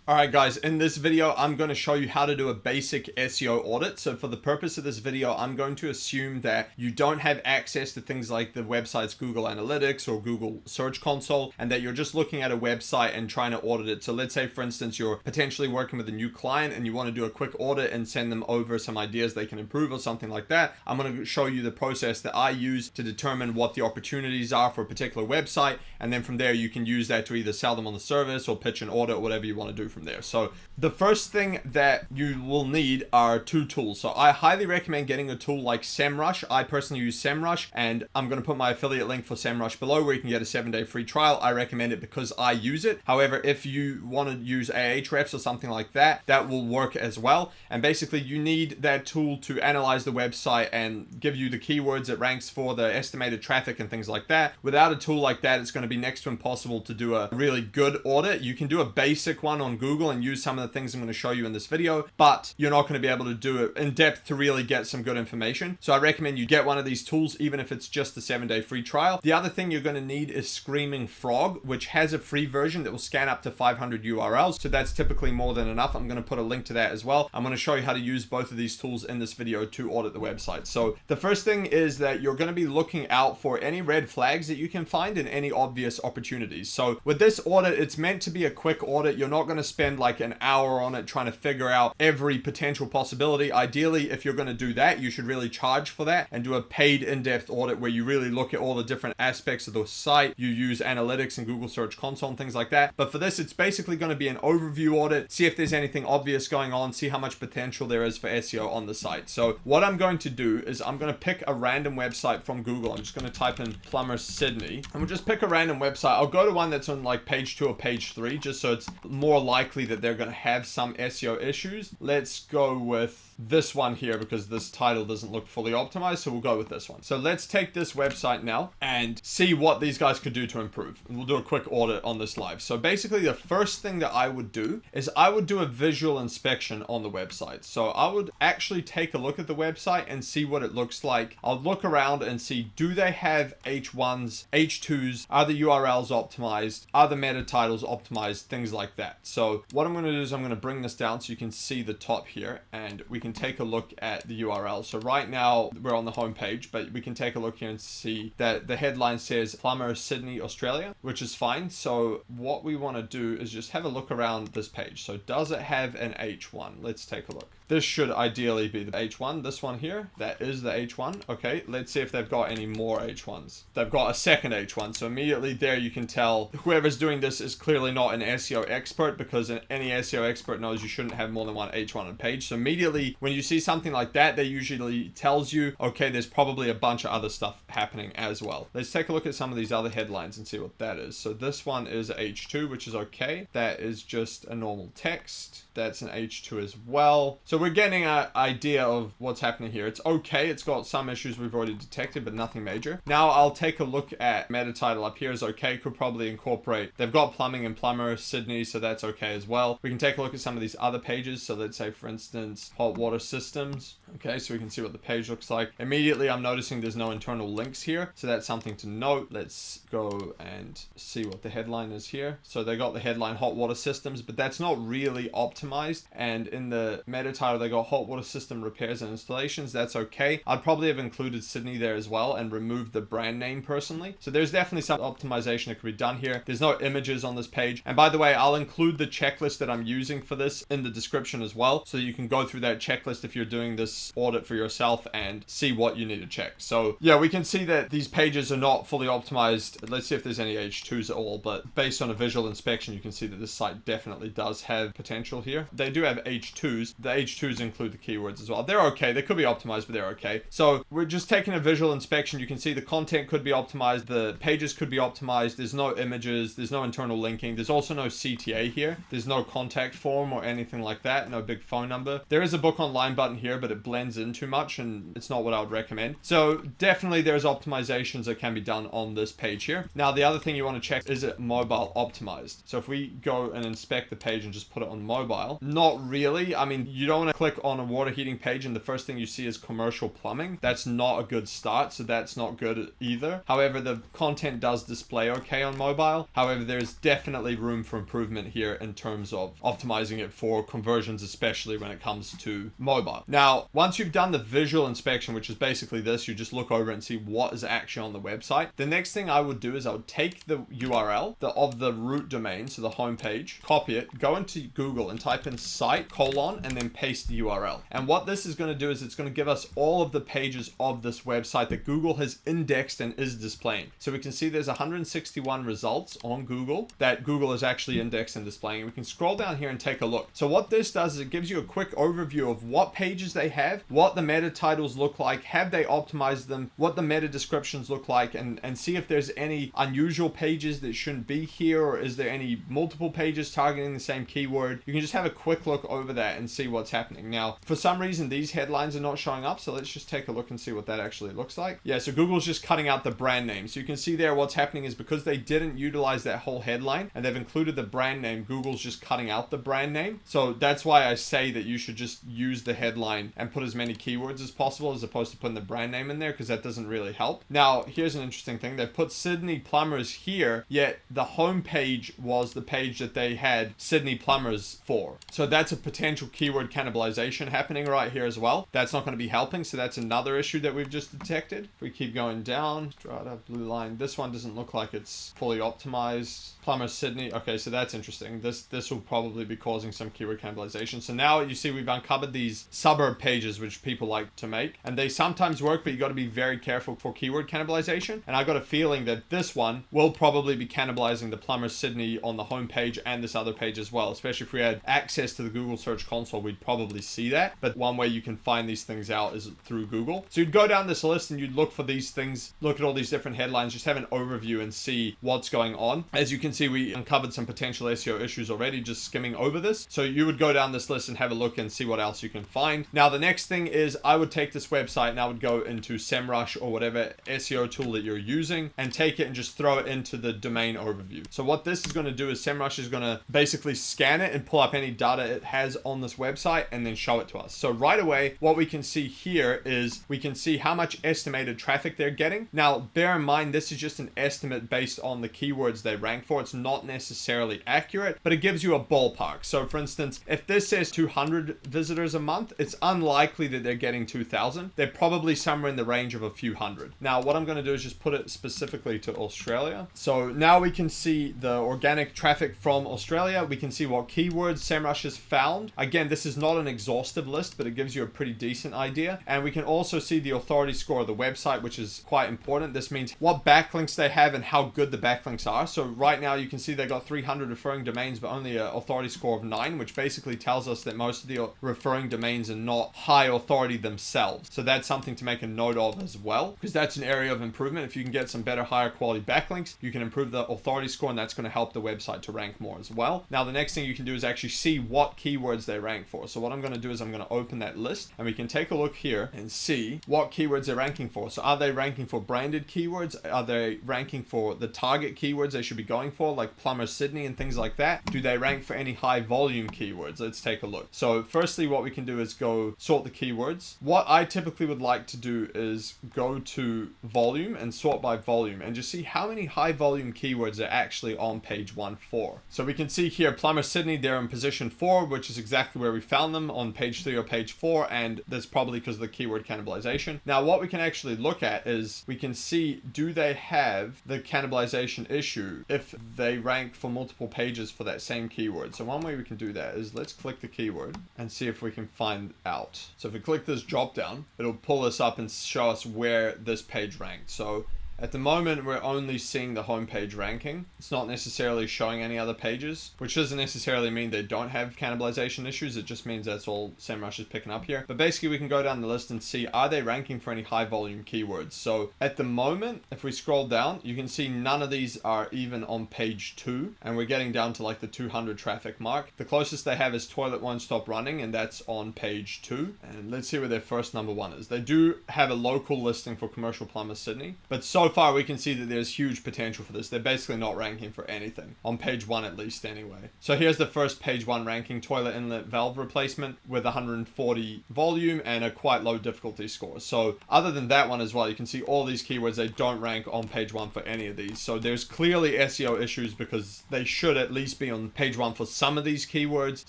Alright guys, in this video I'm going to show you how to do a basic SEO audit. So for the purpose of this video, I'm going to assume that you don't have access to things like the website's Google Analytics or Google Search Console, and that you're just looking at a website and trying to audit it. So let's say, for instance, you're potentially working with a new client and you want to do a quick audit and send them over some ideas they can improve or something like that. I'm going to show you the process that I use to determine what the opportunities are for a particular website, and then from there you can use that to either sell them on the service or pitch an audit or whatever you want to do from there. So the first thing that you will need are two tools. So I highly recommend getting a tool like SEMrush. I personally use SEMrush, and I'm going to put my affiliate link for SEMrush below where you can get a 7-day free trial. I recommend it because I use it. However, if you want to use Ahrefs or something like that, that will work as well. And basically you need that tool to analyze the website and give you the keywords it ranks for, the estimated traffic and things like that. Without a tool like that, it's going to be next to impossible to do a really good audit. You can do a basic one on Google and use some of the things I'm going to show you in this video, but you're not going to be able to do it in depth to really get some good information. So I recommend you get one of these tools, even if it's just a 7-day free trial. The other thing you're going to need is Screaming Frog, which has a free version that will scan up to 500 URLs. So that's typically more than enough. I'm going to put a link to that as well. I'm going to show you how to use both of these tools in this video to audit the website. So the first thing is that you're going to be looking out for any red flags that you can find and any obvious opportunities. So with this audit, it's meant to be a quick audit. You're not going to spend like an hour on it trying to figure out every potential possibility. Ideally, if you're going to do that, you should really charge for that and do a paid in-depth audit where you really look at all the different aspects of the site. You use analytics and Google Search Console and things like that. But for this, it's basically going to be an overview audit, see if there's anything obvious going on, see how much potential there is for SEO on the site. So what I'm going to do is I'm going to pick a random website from Google. I'm just going to type in Plumber Sydney, and we'll just pick a random website. I'll go to one that's on like page 2 or page 3, just so it's more likely that they're going to have some SEO issues. Let's go with this one here because this title doesn't look fully optimized, so we'll go with this one. So let's take this website now and see what these guys could do to improve. And we'll do a quick audit on this live. So basically the first thing that I would do is I would do a visual inspection on the website. So I would actually take a look at the website and see what it looks like. I'll look around and see, do they have H1s, H2s, are the URLs optimized, are the meta titles optimized, things like that. So what I'm going to do is I'm going to bring this down so you can see the top here, and we can take a look at the URL. So right now we're on the home page, but we can take a look here and see that the headline says Plumber Sydney, Australia, which is fine. So what we want to do is just have a look around this page. So does it have an H1? Let's take a look. This should ideally be the H1. This one here, that is the H1. Okay, let's see if they've got any more H1s. They've got a second H1. So immediately there you can tell whoever's doing this is clearly not an SEO expert, because any SEO expert knows you shouldn't have more than one H1 on a page. So immediately when you see something like that, they usually tells you, okay, there's probably a bunch of other stuff happening as well. Let's take a look at some of these other headlines and see what that is. So this one is H2, which is okay. That is just a normal text. That's an H2 as well. So we're getting an idea of what's happening here. It's okay. It's got some issues we've already detected, but nothing major. Now I'll take a look at meta title up here is okay. Could probably incorporate. They've got plumbing and plumber Sydney, so that's okay as well. We can take a look at some of these other pages. So let's say, for instance, hot water systems. Okay, so we can see what the page looks like. Immediately I'm noticing there's no internal links here, so that's something to note. Let's go and see what the headline is here. So they got the headline hot water systems, but that's not really optimized. And in the meta title they got hot water system repairs and installations. That's okay. I'd probably have included Sydney there as well and removed the brand name personally. So there's definitely some optimization that could be done here. There's no images on this page, and by the way, I'll include the checklist that I'm using for this in the description as well, so you can go through that checklist if you're doing this audit for yourself and see what you need to check. So yeah, we can see that these pages are not fully optimized. Let's see if there's any H2s at all, but based on a visual inspection you can see that this site definitely does have potential here. They do have H2s. The H2s include the keywords as well. They're okay. They could be optimized, but they're okay. So we're just taking a visual inspection. You can see the content could be optimized. The pages could be optimized. There's no images. There's no internal linking. There's also no CTA here. There's no contact form or anything like that. No big phone number. There is a book online button here, but it blends in too much and it's not what I would recommend. So definitely there's optimizations that can be done on this page here. Now the other thing you want to check, is it mobile optimized? So if we go and inspect the page and just put it on mobile, not really. I mean, you don't want to click on a water heating page and the first thing you see is commercial plumbing. That's not a good start, so that's not good either. However, the content does display okay on mobile. However, there's definitely room for improvement here in terms of optimizing it for conversions, especially when it comes to mobile. Now, once you've done the visual inspection, which is basically this, you just look over and see what is actually on the website. The next thing I would do is I would take the URL of the root domain, so the home page, copy it, go into Google and type in site : and then paste the URL. And what this is going to do is it's going to give us all of the pages of this website that Google has indexed and is displaying. So we can see there's 161 results on Google that Google is actually indexed and displaying. And we can scroll down here and take a look. So what this does is it gives you a quick overview of what pages they have, what the meta titles look like, have they optimized them, what the meta descriptions look like, and see if there's any unusual pages that shouldn't be here, or is there any multiple pages targeting the same keyword. You can just have a quick look over that and see what's happening. Now, for some reason, these headlines are not showing up, so let's just take a look and see what that actually looks like. Yeah, so Google's just cutting out the brand name. So you can see there what's happening is because they didn't utilize that whole headline and they've included the brand name, Google's just cutting out the brand name. So that's why I say that you should just use the headline and put as many keywords as possible as opposed to putting the brand name in there, because that doesn't really help. Now, here's an interesting thing. They put Sydney plumbers here, yet the home page was the page that they had Sydney plumbers for. So that's a potential keyword cannibalization happening right here as well. That's not going to be helping. So that's another issue that we've just detected. If we keep going down, strata, blue line, this one doesn't look like it's fully optimized. Plumber Sydney. Okay, so that's interesting. This will probably be causing some keyword cannibalization. So now you see we've uncovered these suburb pages which people like to make, and they sometimes work, but you got to be very careful for keyword cannibalization. And I got a feeling that this one will probably be cannibalizing the Plumber Sydney on the home page and this other page as well. Especially if we had access to the Google Search Console, we'd probably see that. But one way you can find these things out is through Google. So you'd go down this list and you'd look for these things, look at all these different headlines, just have an overview and see what's going on. As you can see, we uncovered some potential SEO issues already just skimming over this. So you would go down this list and have a look and see what else you can find. Now, the next thing is I would take this website and I would go into SEMrush or whatever SEO tool that you're using and take it and just throw it into the domain overview. So what this is going to do is SEMrush is going to basically scan it and pull up any data it has on this website and then show it to us. So right away, what we can see here is we can see how much estimated traffic they're getting. Now, bear in mind, this is just an estimate based on the keywords they rank for. It's not necessarily accurate, but it gives you a ballpark. So for instance, if this says 200 visitors a month, it's unlikely that they're getting 2,000. They're probably somewhere in the range of a few hundred. Now, what I'm going to do is just put it specifically to Australia. So now we can see the organic traffic from Australia. We can see what keywords SEMrush has found. Again, this is not an exhaustive list, but it gives you a pretty decent idea. And we can also see the authority score of the website, which is quite important. This means what backlinks they have and how good the backlinks are. So right now you can see they got 300 referring domains, but only an authority score of 9, which basically tells us that most of the referring domains are not high authority themselves. So that's something to make a note of as well, because that's an area of improvement. If you can get some better, higher quality backlinks, you can improve the authority score, and that's going to help the website to rank more as well. Now, the next thing you can do is actually see what keywords they rank for. So what I'm going to do is I'm going to open that list and we can take a look here and see what keywords they're ranking for. So are they ranking for branded keywords? Are they ranking for the target keywords they should be going for, like Plumber Sydney and things like that? Do they rank for any high volume keywords? Let's take a look. So firstly, what we can do is go sort the keywords. What I typically would like to do is go to volume and sort by volume and just see how many high volume keywords are actually on page 1 for. So we can see here Plumber Sydney, they're in position 4, which is exactly where we found them on page 3 or page 4, and that's probably because of the keyword cannibalization. Now, what we can actually look at is we can see, do they have the cannibalization issue if they rank for multiple pages for that same keyword? So one way we can do that is let's click the keyword and see if we can find out. So if we click this drop down, it'll pull us up and show us where this page ranked. So At the moment, we're only seeing the homepage ranking. It's not necessarily showing any other pages, which doesn't necessarily mean they don't have cannibalization issues. It just means that's all SEMrush is picking up here. But basically, we can go down the list and see, are they ranking for any high volume keywords? So at the moment, if we scroll down, you can see none of these are even on page 2, and we're getting down to like the 200 traffic mark. The closest they have is toilet won't stop running, and that's on page 2. And let's see where their first number 1 is. They do have a local listing for Commercial Plumber Sydney, but so far we can see that there's huge potential for this. They're basically not ranking for anything on page 1, at least anyway. So here's the first page 1 ranking: toilet inlet valve replacement with 140 volume and a quite low difficulty score. So other than that one as well, you can see all these keywords, they don't rank on page 1 for any of these. So there's clearly SEO issues, because they should at least be on page 1 for some of these keywords.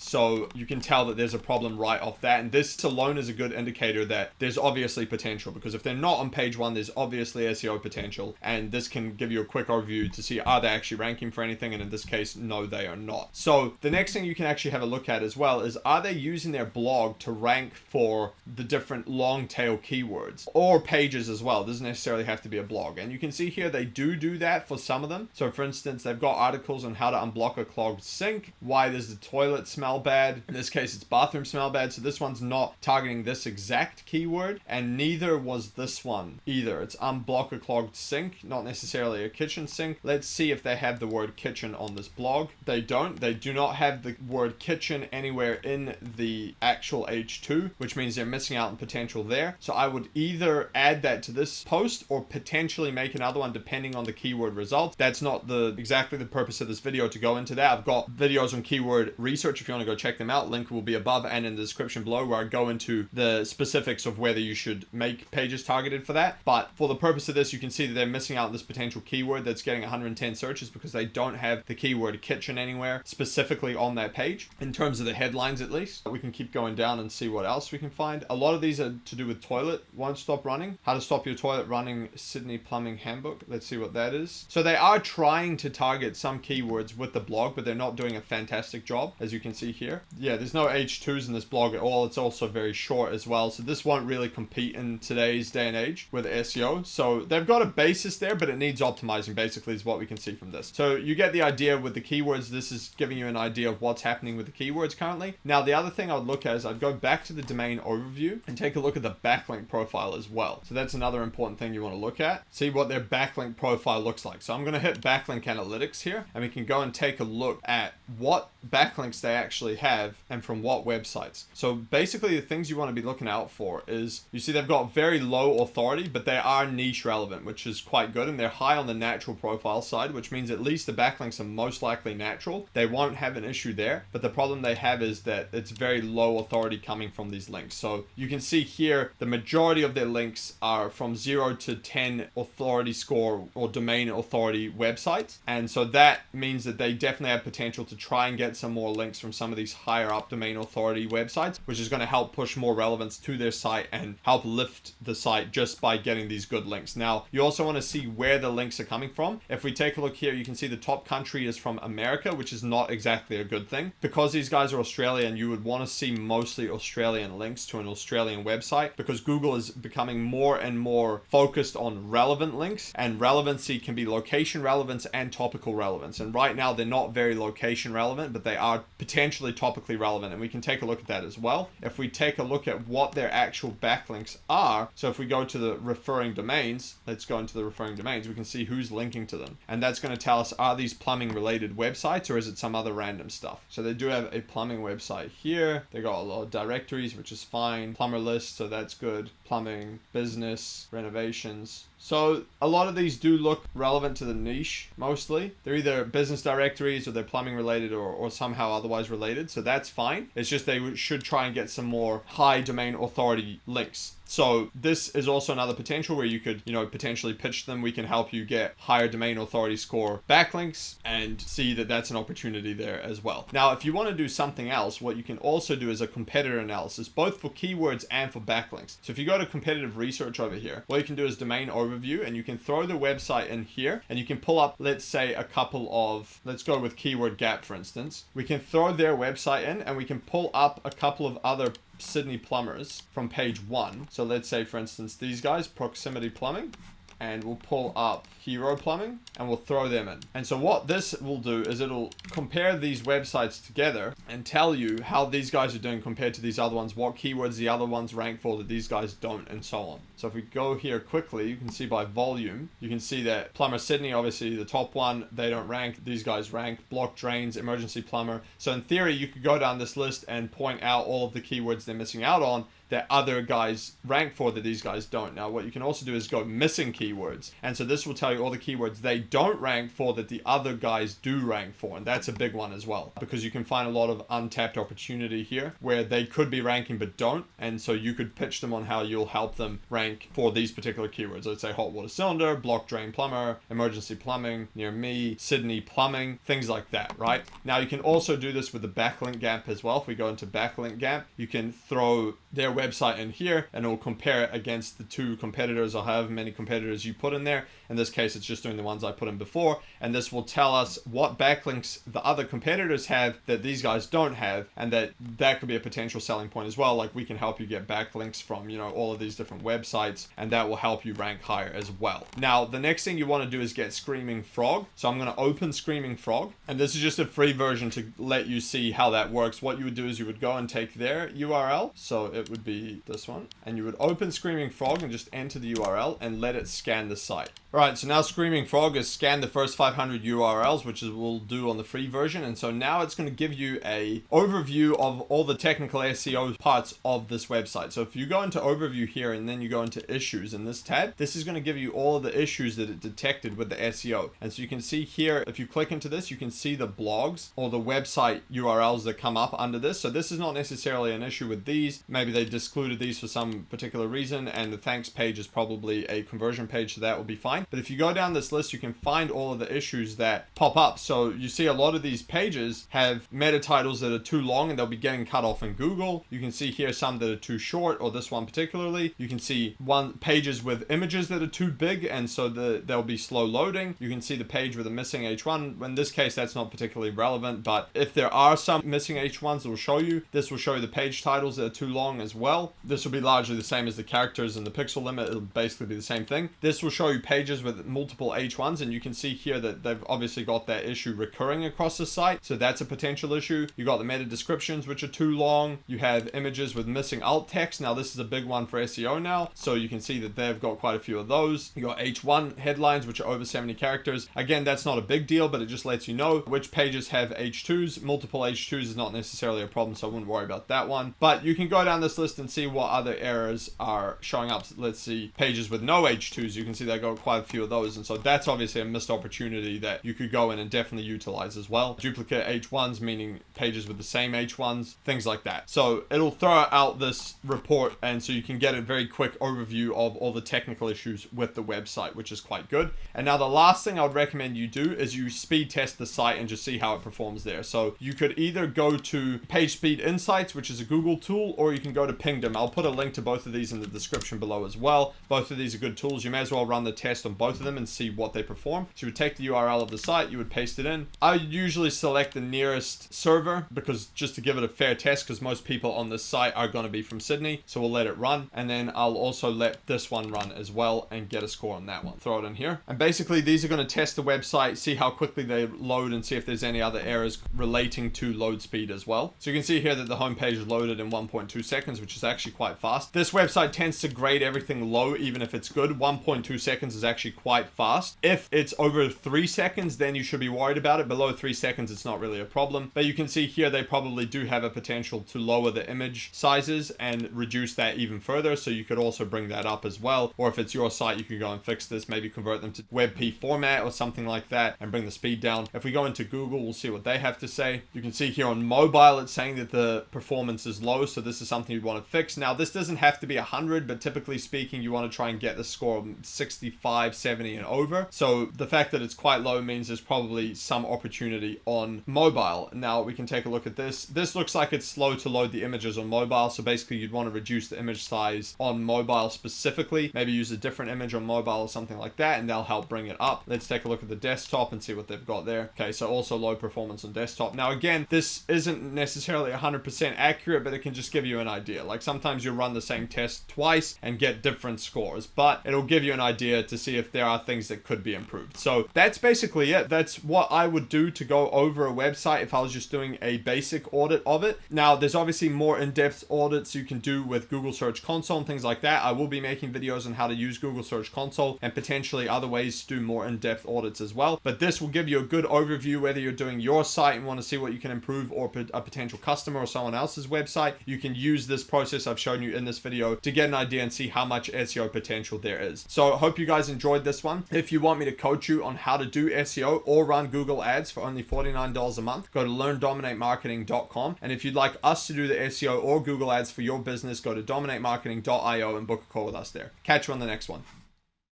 So you can tell that there's a problem right off that, and this alone is a good indicator that there's obviously potential, because if they're not on page 1, there's obviously SEO potential, and this can give you a quick overview to see, are they actually ranking for anything? And in this case, no, they are not. So the next thing you can actually have a look at as well is, are they using their blog to rank for the different long tail keywords or pages as well? It doesn't necessarily have to be a blog, and you can see here they do that for some of them. So for instance, they've got articles on how to unblock a clogged sink, why does the toilet smell bad. In this case, it's bathroom smell bad, so this one's not targeting this exact keyword, and neither was this one either. It's unblock a clogged sink, not necessarily a kitchen sink. Let's see if they have the word kitchen on this blog. They don't. They do not have the word kitchen anywhere in the actual H2, which means they're missing out on potential there. So I would either add that to this post or potentially make another one depending on the keyword results. That's not exactly the purpose of this video to go into that. I've got videos on keyword research if you want to go check them out. Link will be above and in the description below, where I go into the specifics of whether you should make pages targeted for that. But for the purpose of this, you can see that they're missing out on this potential keyword that's getting 110 searches, because they don't have the keyword kitchen anywhere specifically on that page, in terms of the headlines at least. We can keep going down and see what else we can find. A lot of these are to do with toilet won't stop running. How to stop your toilet running, Sydney Plumbing Handbook. Let's see what that is. So they are trying to target some keywords with the blog, but they're not doing a fantastic job, as you can see here. Yeah, there's no H2s in this blog at all. It's also very short as well, so this won't really compete in today's day and age with SEO. So they've got a basis there, but it needs optimizing, basically, is what we can see from this. So you get the idea with the keywords. This is giving you an idea of what's happening with the keywords currently. Now, the other thing I would look at is I'd go back to the domain overview and take a look at the backlink profile as well. So that's another important thing you want to look at. See what their backlink profile looks like. So I'm going to hit backlink analytics here, and we can go and take a look at what backlinks they actually have and from what websites. So basically, the things you want to be looking out for is, you see they've got very low authority, but they are niche relevant, which is quite good, and they're high on the natural profile side, which means at least the backlinks are most likely natural. They won't have an issue there, but the problem they have is that it's very low authority coming from these links. So you can see here the majority of their links are from 0 to 10 authority score or domain authority websites, and so that means that they definitely have potential to try and get some more links from some of these higher up domain authority websites, which is going to help push more relevance to their site and help lift the site just by getting these good links. Now, you also want to see where the links are coming from. If we take a look here, you can see the top country is from America, which is not exactly a good thing. Because these guys are Australian, you would want to see mostly Australian links to an Australian website, because Google is becoming more and more focused on relevant links, and relevancy can be location relevance and topical relevance. And right now they're not very location relevant, but they are potentially topically relevant, and we can take a look at that as well. If we take a look at what their actual backlinks are, so if we go to the referring domains, let's go into the referring domains, we can see who's linking to them, and that's going to tell us, are these plumbing related websites or is it some other random stuff? So they do have a plumbing website here. They got a lot of directories, which is fine. Plumber list, so that's good. Plumbing, business, renovations. So a lot of these do look relevant to the niche mostly. They're either business directories or they're plumbing related or somehow otherwise related. So that's fine. It's just they should try and get some more high domain authority links. So this is also another potential where you could, potentially pitch them. We can help you get higher domain authority score backlinks and see that that's an opportunity there as well. Now, if you want to do something else, what you can also do is a competitor analysis, both for keywords and for backlinks. So if you go to competitive research over here, what you can do is domain overview, and you can throw the website in here and you can pull up, let's say, a couple of, let's go with keyword gap, for instance. We can throw their website in and we can pull up a couple of other Sydney plumbers from page 1. So let's say, for instance, these guys, Proximity Plumbing. and we'll pull up hero plumbing and we'll throw them in. And so what this will do is it'll compare these websites together and tell you how these guys are doing compared to these other ones, what keywords the other ones rank for that these guys don't, and so on. So if we go here quickly, you can see by volume, you can see that Plumber Sydney, obviously the top one, they don't rank. These guys rank. Block drains, emergency plumber. So in theory, you could go down this list and point out all of the keywords they're missing out on that other guys rank for that these guys don't. Now, what you can also do is go missing keywords. And so this will tell you all the keywords they don't rank for that the other guys do rank for. And that's a big one as well, because you can find a lot of untapped opportunity here where they could be ranking but don't. And so you could pitch them on how you'll help them rank for these particular keywords. Let's say hot water cylinder, block drain plumber, emergency plumbing, near me, Sydney plumbing, things like that, right? Now, you can also do this with the backlink gap as well. If we go into backlink gap, you can throw their website in here and it will compare it against the two competitors or however many competitors you put in there. In this case, it's just doing the ones I put in before, and this will tell us what backlinks the other competitors have that these guys don't have, and that could be a potential selling point as well. Like, we can help you get backlinks from, you know, all of these different websites, and that will help you rank higher as well. Now, the next thing you want to do is get Screaming Frog. So I'm going to open Screaming Frog, and this is just a free version to let you see how that works. What you would do is you would go and take their URL, so it would be this one, and you would open Screaming Frog and just enter the URL and let it scan the site. Alright, so now Screaming Frog has scanned the first 500 URLs, which is we'll do on the free version. And so now it's going to give you a overview of all the technical SEO parts of this website. So if you go into overview here and then you go into issues in this tab, this is going to give you all of the issues that it detected with the SEO. And so you can see here, if you click into this, you can see the blogs or the website URLs that come up under this. So this is not necessarily an issue with these. Maybe they excluded these for some particular reason, and the thanks page is probably a conversion page, so that will be fine. But if you go down this list, you can find all of the issues that pop up. So you see a lot of these pages have meta titles that are too long and they'll be getting cut off in Google. You can see here some that are too short, or this one particularly. You can see pages with images that are too big, and so they'll be slow loading. You can see the page with a missing H1. In this case, that's not particularly relevant, but if there are some missing H1s, it will show you. This will show you the page titles that are too long as well. This will be largely the same as the characters and the pixel limit. It'll basically be the same thing. This will show you pages with multiple H1s, and you can see here that they've obviously got that issue recurring across the site, so that's a potential issue. You got the meta descriptions, which are too long. You have images with missing alt text. Now this is a big one for SEO now, so you can see that they've got quite a few of those. You got H1 headlines, which are over 70 characters. Again, that's not a big deal, but it just lets you know which pages have H2s. Multiple H2s is not necessarily a problem, so I wouldn't worry about that one. But you can go down this list and see what other errors are showing up. Let's see, pages with no H2s. You can see they got quite a few of those, and so that's obviously a missed opportunity that you could go in and definitely utilize as well. Duplicate H1s, meaning pages with the same H1s, things like that. So it'll throw out this report, and so you can get a very quick overview of all the technical issues with the website, which is quite good. And now the last thing I would recommend you do is you speed test the site and just see how it performs there. So you could either go to PageSpeed Insights, which is a Google tool, or you can go to Pingdom. I'll put a link to both of these in the description below as well. Both of these are good tools. You may as well run the test on both of them and see what they perform. So you would take the URL of the site, you would paste it in. I usually select the nearest server because just to give it a fair test, because most people on this site are going to be from Sydney. So we'll let it run, and then I'll also let this one run as well and get a score on that one. Throw it in here. And basically these are going to test the website, see how quickly they load, and see if there's any other errors relating to load speed as well. So you can see here that the homepage loaded in 1.2 seconds, which is actually quite fast. This website tends to grade everything low, even if it's good. 1.2 seconds is actually quite fast. If it's over 3 seconds, then you should be worried about it. Below 3 seconds, it's not really a problem. But you can see here they probably do have a potential to lower the image sizes and reduce that even further. So you could also bring that up as well. Or if it's your site, you can go and fix this, maybe convert them to WebP format or something like that and bring the speed down. If we go into Google, we'll see what they have to say. You can see here on mobile, it's saying that the performance is low. So this is something you'd want to fix. Now, this doesn't have to be 100, but typically speaking, you want to try and get the score of 65, 70 and over. So the fact that it's quite low means there's probably some opportunity on mobile. Now we can take a look at this. This looks like it's slow to load the images on mobile. So basically you'd want to reduce the image size on mobile specifically. Maybe use a different image on mobile or something like that, and they'll help bring it up. Let's take a look at the desktop and see what they've got there. Okay, so also low performance on desktop. Now again, this isn't necessarily 100% accurate, but it can just give you an idea. Like sometimes you'll run the same test twice and get different scores, but it'll give you an idea to see see if there are things that could be improved. So that's basically it. That's what I would do to go over a website if I was just doing a basic audit of it. Now, there's obviously more in-depth audits you can do with Google Search Console and things like that. I will be making videos on how to use Google Search Console and potentially other ways to do more in-depth audits as well. But this will give you a good overview whether you're doing your site and want to see what you can improve, or a potential customer or someone else's website. You can use this process I've shown you in this video to get an idea and see how much SEO potential there is. So I hope you guys enjoyed this one. If you want me to coach you on how to do SEO or run Google ads for only $49 a month, go to learndominatemarketing.com. And if you'd like us to do the SEO or Google ads for your business, go to dominatemarketing.io and book a call with us there. Catch you on the next one.